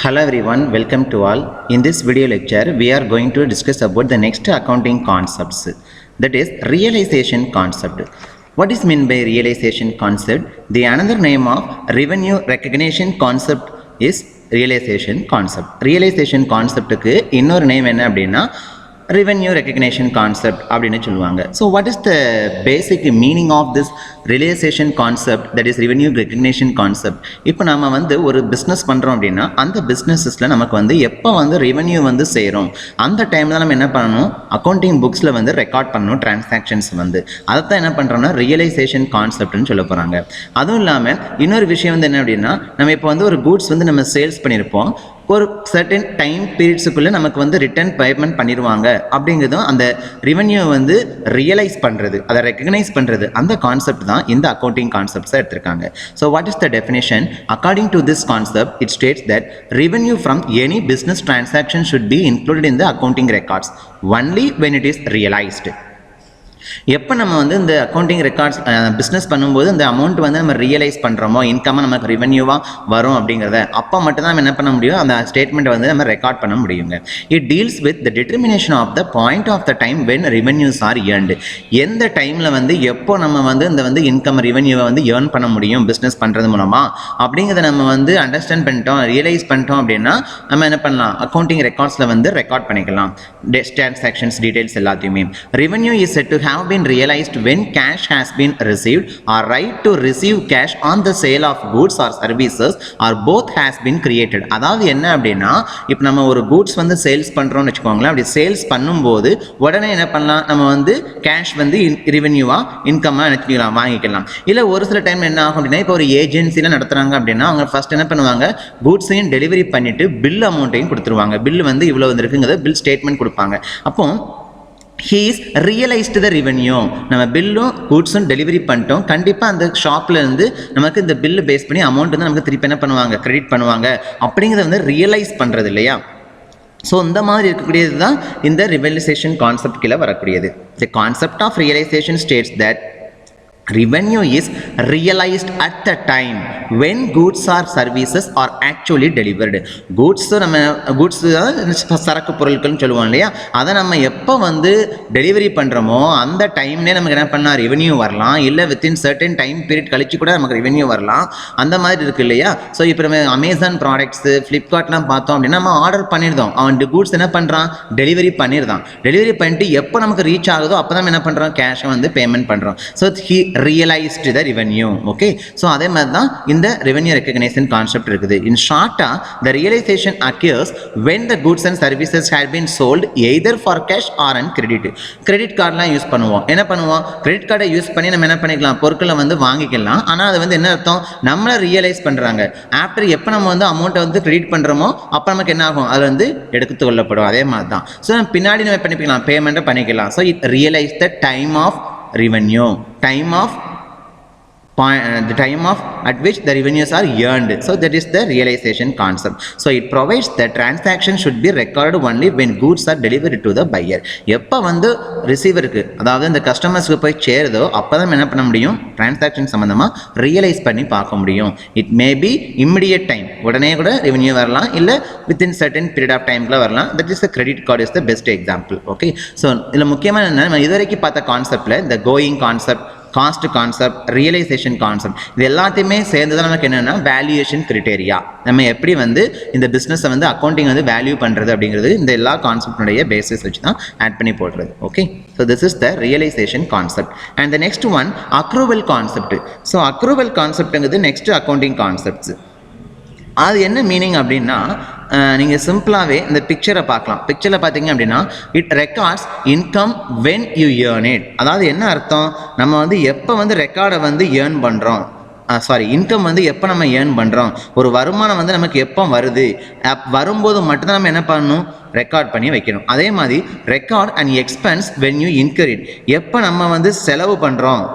Hello everyone, welcome to all. In this video lecture, we are going to discuss about the next accounting concepts, that is realization concept. What is meant by realization concept? The another name of revenue recognition concept is realization concept. Realization concept க்கு இன்னொரு name என்ன அப்படின்னா revenue recognition concept அப்படின்னு சொல்லுவாங்க. So what is the basic meaning of this realization concept, that is revenue recognition concept? இப்போ நம்ம வந்து ஒரு பிஸ்னஸ் பண்ணுறோம் அப்படின்னா அந்த பிஸ்னஸஸில் நமக்கு வந்து எப்போ வந்து ரெவென்யூ வந்து செய்கிறோம் அந்த டைமில் நம்ம என்ன பண்ணணும், அக்கௌண்டிங் புக்ஸில் வந்து ரெக்கார்ட் பண்ணணும் டிரான்சாக்ஷன்ஸ் வந்து. அதைத்தான் என்ன பண்ணுறோம்னா ரியலைசேஷன் கான்செப்ட்னு சொல்ல போகிறாங்க. அதுவும் இல்லாமல் இன்னொரு விஷயம் வந்து என்ன அப்படின்னா, நம்ம இப்போ வந்து ஒரு கூட்ஸ் வந்து நம்ம சேல்ஸ் பண்ணியிருப்போம், ஒரு சர்டன் டைம் பீரியட்ஸுக்குள்ளே நமக்கு வந்து ரிட்டர்ன் பேமெண்ட் பண்ணிடுவாங்க அப்படிங்கிறதும் அந்த ரெவென்யூ வந்து ரியலைஸ் பண்ணுறது, அதை ரெக்கக்னைஸ் பண்ணுறது, அந்த கான்செப்ட் தான் இந்த அக்கௌண்டிங் கான்செப்ட்ஸை எடுத்திருக்காங்க. So what is the definition? According to this concept it states that revenue from any business transaction should be included in the accounting records only when it is realised. எப்போ நம்ம வந்து இந்த accounting records business பண்ணும்போது இந்த amount வந்து நம்ம realise பண்ணுறோமோ, இன்கமாக நமக்கு ரெவென்யூவாக வரும் அப்படிங்கிறத அப்போ மட்டும்தான் நம்ம என்ன பண்ண முடியும், அந்த ஸ்டேட்மெண்ட்டை வந்து நம்ம ரெக்கார்ட் பண்ண முடியுங்க. It deals with the determination of the point of the time when revenues are earned. எந்த டைமில் வந்து எப்போ நம்ம வந்து இந்த வந்து இன்கம் ரெவென்யூவை வந்து ஏர்ன் பண்ண முடியும் பிஸ்னஸ் பண்ணுறது மூலமாக அப்படிங்கிறத நம்ம வந்து அண்டர்ஸ்டாண்ட் பண்ணிட்டோம், ரியலைஸ் பண்ணிட்டோம் அப்படின்னா நம்ம என்ன பண்ணலாம், அக்கௌண்டிங் ரெக்கார்ட்ஸில் வந்து ரெக்கார்ட் பண்ணிக்கலாம் டிரான்சாக்ஷன்ஸ் டீடைல்ஸ் எல்லாத்தையுமே. Revenue is set to have been realized when cash has been received or right to receive cash on the sale of goods or services or both has been created. அதாவது என்ன அப்படின்னா, இப்போ நம்ம ஒரு goods வந்து sales பண்ணுறோம்னு வச்சுக்கோங்களேன், அப்படி சேல்ஸ் பண்ணும்போது உடனே என்ன பண்ணலாம், நம்ம வந்து கேஷ் வந்து ரெவென்யூவாக இன்கம்மாக நினச்சிக்கலாம், வாங்கிக்கலாம். இல்லை ஒரு சில டைம் என்ன ஆகும் அப்படின்னா, இப்போ ஒரு ஏஜென்சியில் நடத்துகிறாங்க அப்படின்னா அவங்க ஃபர்ஸ்ட் என்ன பண்ணுவாங்க, கூட்ஸையும் டெலிவரி பண்ணிவிட்டு பில் அமௌண்ட்டையும் கொடுத்துருவாங்க. பில் வந்து இவ்வளோ வந்துருக்குங்கிறத பில் ஸ்டேட்மெண்ட் கொடுப்பாங்க. அப்போ he is realized the revenue. நம்ம பில்லும் கூட்ஸும் டெலிவரி பண்ணிட்டோம், கண்டிப்பாக அந்த ஷாப்பில் இருந்து நமக்கு இந்த பில்லு பேஸ் பண்ணி அமௌண்ட் வந்து நமக்கு திருப்பி என்ன பண்ணுவாங்க, கிரெடிட் பண்ணுவாங்க. அப்படிங்கிறத வந்து ரியலைஸ் பண்ணுறது இல்லையா. ஸோ இந்த மாதிரி இருக்கக்கூடியது தான் இந்த ரியலைசேஷன் கான்செப்ட் கீழே வரக்கூடியது. The concept of realisation states that revenue is realized at the time when goods or services are actually delivered. Goods சரக்கு பொருட்கள்னு சொல்லுவோம் இல்லையா, அதை நம்ம எப்போ வந்து டெலிவரி பண்ணுறோமோ அந்த டைம்லேயே நமக்கு என்ன பண்ணால் ரெவென்யூ வரலாம், இல்லை வித்தின் சர்டன் டைம் பீரியட் கழிச்சு கூட நமக்கு ரெவென்யூ வரலாம், அந்த மாதிரி இருக்குது இல்லையா. ஸோ இப்போ நம்ம அமேசான் ப்ராடக்ட்ஸு ஃப்ளிப்கார்ட்லாம் பார்த்தோம் அப்படின்னா நம்ம ஆர்டர் பண்ணியிருந்தோம், அவன் கூட்ஸ் என்ன பண்ணுறான், டெலிவரி பண்ணியிருந்தான். டெலிவரி பண்ணிட்டு எப்போ நமக்கு ரீச் ஆகுதோ அப்போ தான் என்ன பண்ணுறோம், கேஷை வந்து பேமெண்ட் பண்ணுறோம். So realized the revenue. Okay, so அதே மாதிரி தான் இந்த revenue recognition concept இருக்குது. In short, the realization occurs when the goods and services have been sold either for cash or on credit. Credit cardலாம் யூஸ் பண்ணுவோம், என்ன பண்ணுவோம், கிரெடிட் கார்டை யூஸ் பண்ணி நம்ம என்ன பண்ணிக்கலாம், பொருட்களை வந்து வாங்கிக்கலாம். ஆனால் அது வந்து என்ன அர்த்தம், நம்மளை ரியலைஸ் பண்ணுறாங்க. ஆஃப்டர் எப்போ நம்ம வந்து அமௌண்ட்டை வந்து கிரெடிட் பண்ணுறோமோ அப்போ நமக்கு என்ன ஆகும், அது வந்து எடுத்து கொள்ளப்படும். அதே மாதிரி தான். ஸோ பின்னாடி நம்ம பண்ணிக்கலாம், பேமெண்ட்டை பண்ணிக்கலாம். So it realise the time of revenue, the time of at which the revenues are earned. So that is the realization concept. So it provides that transaction should be recorded only when goods are delivered to the buyer. எப்போ வந்து ரிசீவருக்கு, அதாவது இந்த கஸ்டமர்ஸ்க்கு போய் சேருதோ அப்போ தான் என்ன பண்ண முடியும், டிரான்சாக்ஷன் சம்மந்தமாக ரியலைஸ் பண்ணி பார்க்க முடியும். It may be immediate time, உடனே கூட ரெவென்யூ வரலாம், இல்லை வித்தின் சர்டன் பீரியட் ஆஃப் டைமில் வரலாம். That is the credit card is the best example. Okay, so இதில் முக்கியமான என்ன, நம்ம இதுவரைக்கும் பார்த்த கான்செப்டில் இந்த going concept, cost concept, realisation concept, இது எல்லாத்தையுமே சேர்ந்து தான் நமக்கு என்னென்னா வேல்யூவேஷன் கிரிட்டேரியா. நம்ம எப்படி வந்து இந்த பிஸ்னஸை வந்து அக்கௌண்டிங் வந்து வேல்யூ பண்ணுறது அப்படிங்கிறது இந்த எல்லா கான்செப்டுடைய பேசிஸ் வச்சு தான் ஆட் பண்ணி போடுறது. Okay, so this is the realization concept. And the next one accrual concept. So accrual கான்செப்ட்டுங்கிறது நெக்ஸ்ட் அக்கௌண்டிங் கான்செப்ட்ஸ். அது என்ன மீனிங் அப்படின்னா, நீங்கள் சிம்பிளாகவே இந்த பிக்சரை பார்க்கலாம். பிக்சரில் பார்த்தீங்க அப்படின்னா it records income when you earn it. அதாவது என்ன அர்த்தம், நம்ம வந்து எப்போ வந்து ரெக்கார்டை வந்து ஏர்ன் பண்ணுறோம், இன்கம் வந்து எப்போ நம்ம ஏர்ன் பண்ணுறோம், ஒரு வருமானம் வந்து நமக்கு எப்போ வருது, வரும்போது மட்டும்தான் நம்ம என்ன பண்ணணும், ரெக்கார்ட் பண்ணி வைக்கணும். அதே மாதிரி record and expense when you in her it. எப்போ நம்ம வந்து செலவு பண்ணுறோம்,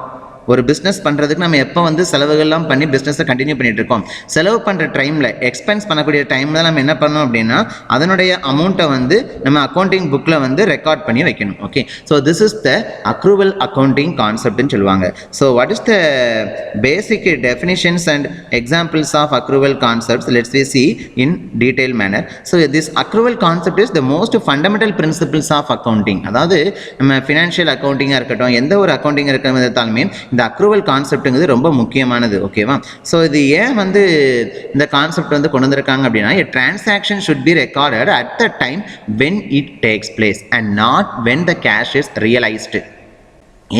ஒரு பிஸ்னஸ் பண்ணுறதுக்கு நம்ம எப்போ வந்து செலவுகள்லாம் பண்ணி பிஸ்னஸை கண்டினியூ பண்ணிட்டு இருக்கோம், செலவு பண்ணுற டைமில் எக்ஸ்பென்ஸ் பண்ணக்கூடிய டைமில் நம்ம என்ன பண்ணோம் அப்படின்னா அதனுடைய அமௌண்ட்டை வந்து நம்ம அக்கௌண்டிங் புக்கில் வந்து ரெக்கார்ட் பண்ணி வைக்கணும். Okay, so this is the accrual accounting கான்செப்ட்னு சொல்லுவாங்க. So what is the basic definitions and examples of accrual concepts, let's we see in detailed manner. So this accrual concept is the most fundamental principles of accounting. அதாவது நம்ம financial அக்கௌண்டிங்காக இருக்கட்டும், எந்த ஒரு accounting இருக்கிறதாலுமே இந்த accrual கான்செப்ட்டுங்கிறது ரொம்ப முக்கியமானது. ஓகேவா? So இது ஏன் வந்து இந்த கான்செப்ட் வந்து கொண்டு வந்திருக்காங்க அப்படின்னா, a transaction should be recorded at the time when it takes place and not when the cash is realized.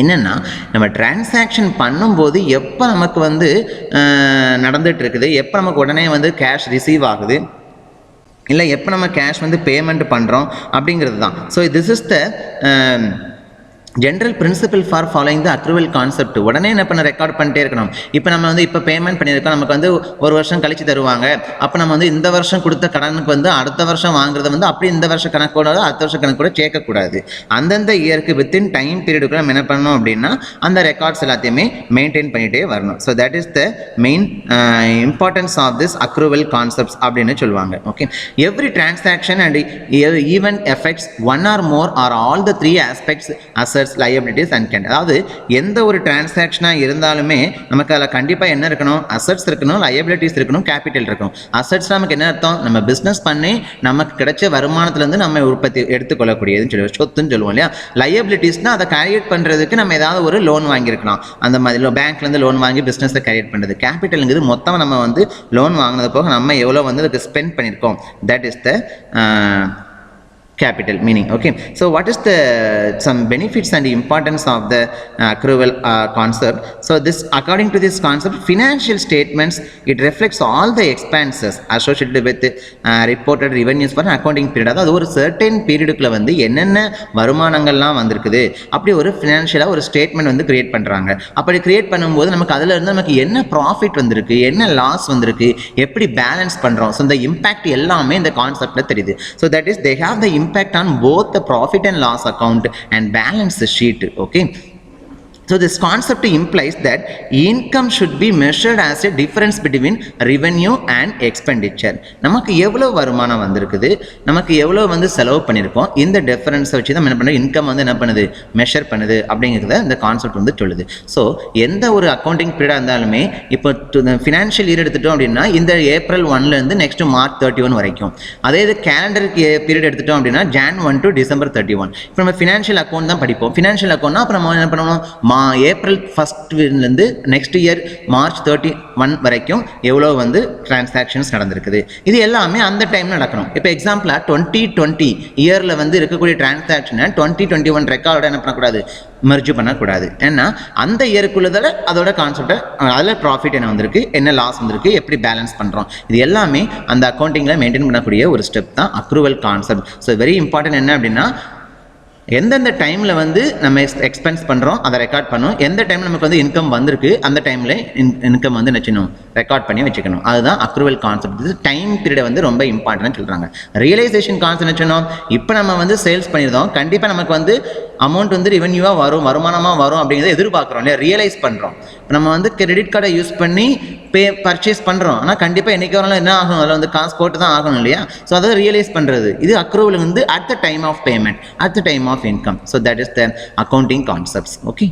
என்னென்னா நம்ம டிரான்சாக்ஷன் பண்ணும்போது எப்போ நமக்கு வந்து நடந்துகிட்டு இருக்குது, எப்போ நமக்கு உடனே வந்து கேஷ் ரிசீவ் ஆகுது, இல்லை எப்போ நம்ம கேஷ் வந்து பேமெண்ட் பண்ணுறோம் அப்படிங்கிறது தான். So this is the general principle for following the accrual concept. உடனே என்ன பண்ண ரெக்கார்ட் பண்ணிட்டே இருக்கணும். இப்போ நம்ம வந்து இப்போ பேமெண்ட் பண்ணியிருக்கோம், நமக்கு வந்து ஒரு வருஷம் கழிச்சு தருவாங்க. அப்போ நம்ம வந்து இந்த வருஷம் கொடுத்த கடனுக்கு வந்து அடுத்த வருஷம் வாங்குறத வந்து அப்படி இந்த வருஷம் கணக்கோட அடுத்த வருஷம் கணக்கு கூட சேர்க்கக்கூடாது. அந்தந்த இயருக்கு வித்தின் டைம் பீரியடுக்குள்ள நம்ம என்ன பண்ணணும் அப்படின்னா அந்த ரெக்கார்ட்ஸ் எல்லாத்தையுமே மெயின்டைன் பண்ணிகிட்டே வரணும். So that is the main importance of this accrual concepts அப்படின்னு சொல்லுவாங்க. Okay, every transaction and event effects one or more or all the three aspects assets, liabilities and can. அதாவது எந்த ஒரு டிரான்சாக்ஷனாக இருந்தாலுமே நமக்கு அதில் கண்டிப்பாக என்ன இருக்கணும், அசட்ஸ் இருக்கணும், லைபிலிட்டிஸ் இருக்கணும், கேபிட்டல் இருக்கணும். அசட்ஸ் நமக்கு என்ன அர்த்தம், நம்ம பிஸ்னஸ் பண்ணி நமக்கு கிடைச்ச வருமானத்துலேருந்து நம்ம உற்பத்தி எடுத்துக்கொள்ளக்கூடியதுன்னு சொல்லி சொத்துன்னு சொல்லுவோம் இல்லையா. லைபிலிட்டிஸ்னால் அதை கிரியேட் பண்ணுறதுக்கு நம்ம ஏதாவது ஒரு லோன் வாங்கியிருக்கலாம், அந்த மாதிரி பேங்க்லேருந்து லோன் வாங்கி பிஸ்னஸை கிரியேட் பண்ணுறது. கேபிட்டலுங்கிறது மொத்தம் நம்ம வந்து லோன் வாங்கினது போக நம்ம எவ்வளோ வந்து அதுக்கு ஸ்பெண்ட் பண்ணியிருக்கோம், that is the capital meaning. Okay, so what is the some benefits and importance of the accrual concept? So this, according to this concept, financial statements, it reflects all the expenses associated with reported revenues for an accounting period. அதாவது ஒரு certain periodக்குள்ள வந்து என்னென்ன வருமானங்கள்லாம் வந்திருக்குது அப்படி ஒரு ஃபினான்ஷியலாக ஒரு statement வந்து கிரியேட் பண்ணுறாங்க. அப்படி கிரியேட் பண்ணும்போது நமக்கு அதில் இருந்து நமக்கு என்ன ப்ராஃபிட் வந்திருக்கு, என்ன லாஸ் வந்திருக்கு, எப்படி பேலன்ஸ் பண்ணுறோம், ஸோ இந்த இம்பேக்ட் எல்லாமே இந்த கான்செப்டில் தெரியுது. So that is they have the impact on both the profit and loss account and balance sheet. Okay, so this concept implies that income should be measured as a difference between revenue and expenditure. நமக்கு எவ்வளோ வருமானம் வந்திருக்குது, நமக்கு எவ்வளோ வந்து செலவு பண்ணியிருக்கோம், இந்த டிஃபரன்ஸை வச்சு தான் என்ன பண்ணுறது, இன்கம் வந்து என்ன பண்ணுது, மெஷர் பண்ணுது அப்படிங்கிறத இந்த கான்செப்ட் வந்து சொல்லுது. ஸோ எந்த ஒரு அக்கௌண்டிங் பீரியடாக இருந்தாலுமே இப்போ ஃபினான்ஷியல் இயர் எடுத்துட்டோம் அப்படின்னா இந்த April 1 நெக்ஸ்ட் March 31 வரைக்கும். அதே இது கேலண்டர் பீரியட் எடுத்துட்டோம் அப்படின்னா Jan 1 to December 31. இப்போ நம்ம ஃபினான்ஷியல் அக்கௌண்ட் தான் படிப்போம். ஃபினான்ஷியல் அக்கௌண்ட்னா அப்போ நம்ம என்ன பண்ணணும், April 1 நெக்ஸ்ட் இயர் March 31 வரைக்கும் எவ்வளோ வந்து டிரான்சாக்ஷன்ஸ் நடந்திருக்குது, இது எல்லாமே அந்த டைம் நடக்கணும். இப்போ எக்ஸாம்பிளாக 2020 இயரில் வந்து இருக்கக்கூடிய டிரான்சாக்ஷனை 2021 ரெக்கார்டோட என்ன பண்ணக்கூடாது, மெர்ஜ் பண்ணக்கூடாது. ஏன்னா அந்த இயருக்குள்ளதில் அதோட கான்செப்டை அதில் ப்ராஃபிட் என்ன வந்திருக்கு, என்ன லாஸ் வந்திருக்கு, எப்படி பேலன்ஸ் பண்ணுறோம், இது எல்லாமே அந்த அக்கௌண்டிங்கில் மெயின்டைன் பண்ணக்கூடிய ஒரு ஸ்டெப் தான் accrual concept. So very important என்ன அப்படின்னா எந்தெந்த டைமில் வந்து நம்ம எக்ஸ்பென்ஸ் பண்ணுறோம் அதை ரெக்கார்ட் பண்ணணும், எந்த டைமில் நமக்கு வந்து இன்கம் வந்திருக்கு அந்த டைமில் இன்கம் வந்து வச்சுக்கணும், ரெக்கார்ட் பண்ணி வச்சுக்கணும். அதுதான் அக்ரூவல் கான்செப்ட். இது டைம் பீரியட் வந்து ரொம்ப இம்பார்ட்டன்ட்னு சொல்கிறாங்க. ரியலைசேஷன் கான்செப்ட் வச்சுனோம், இப்போ நம்ம வந்து சேல்ஸ் பண்ணியிருந்தோம், கண்டிப்பாக நமக்கு வந்து அமௌண்ட் வந்து ரெவென்யூவாக வரும், வருமானமாக வரும் அப்படிங்கிறத எதிர்பார்க்குறோம் இல்லையா, ரியலைஸ் பண்ணுறோம். இப்போ நம்ம வந்து கிரெடிட் கார்டை யூஸ் பண்ணி பர்ச்சேஸ் பண்ணுறோம், ஆனால் கண்டிப்பாக என்றைக்கு வரலாம் என்ன ஆகும், அதில் வந்து காசு போட்டு தான் ஆகணும் இல்லையா. ஸோ அதை ரியலைஸ் பண்ணுறது, இது அக்ரூவல் வந்து at the time of payment, at the time of income. So that is the accounting concepts. Okay.